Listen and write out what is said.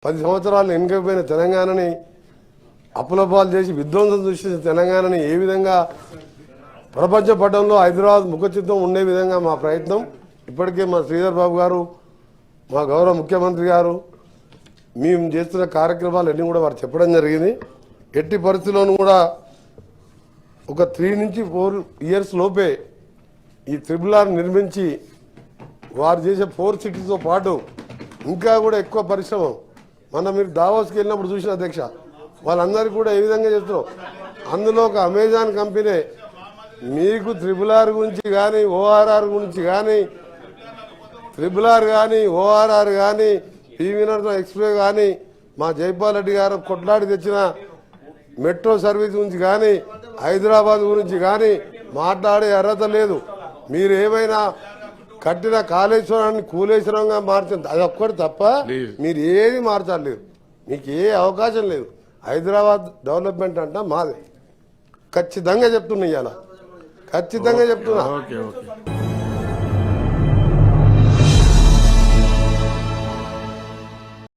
10 సంవత్సరాలు వెనుకపోయిన తెలంగాణని అప్పులపాలు చేసి విధ్వంసం సృష్టించిన తెలంగాణని ఏ విధంగా ప్రపంచ పటంలో హైదరాబాద్ ముఖచిత్రం ఉండే విధంగా మా ప్రయత్నం. ఇప్పటికే మా శ్రీధర్ బాబు గారు, మా గౌరవ ముఖ్యమంత్రి గారు మేము చేస్తున్న కార్యక్రమాలు అన్నీ కూడా వారు చెప్పడం జరిగింది. ఎట్టి పరిస్థితుల్లోనూ కూడా ఒక 3 నుంచి 4 ఇయర్స్ లోపే ఈ RRR నిర్మించి వారు చేసే 4 సిటీస్తో పాటు ఇంకా కూడా ఎక్కువ పరిశ్రమ మన మీరు దావోస్కి వెళ్ళినప్పుడు చూసిన అధ్యక్ష వాళ్ళందరికీ కూడా ఏ విధంగా చెప్తున్నాం. అందులో ఒక అమెజాన్ కంపెనీ మీకు RRR గురించి కానీ ORR గురించి కానీ RRR కానీ ORR కానీ పివి నరసింహ ఎక్స్ప్రెస్ కానీ మా జైపాల్ రెడ్డి గారు కొట్లాడి తెచ్చిన మెట్రో సర్వీస్ గురించి కానీ హైదరాబాద్ గురించి కానీ మాట్లాడే అర్హత లేదు. మీరు ఏమైనా కట్టిన కాళేశ్వరాన్ని కూలేశ్వరంగా మార్చింది అది ఒక్కటి తప్ప మీరు ఏది మార్చలేదు. మీకు ఏ అవకాశం లేదు. హైదరాబాద్ డెవలప్మెంట్ అంట మాది. ఖచ్చితంగా చెప్తున్నా, ఇవాళ ఖచ్చితంగా చెప్తున్నా.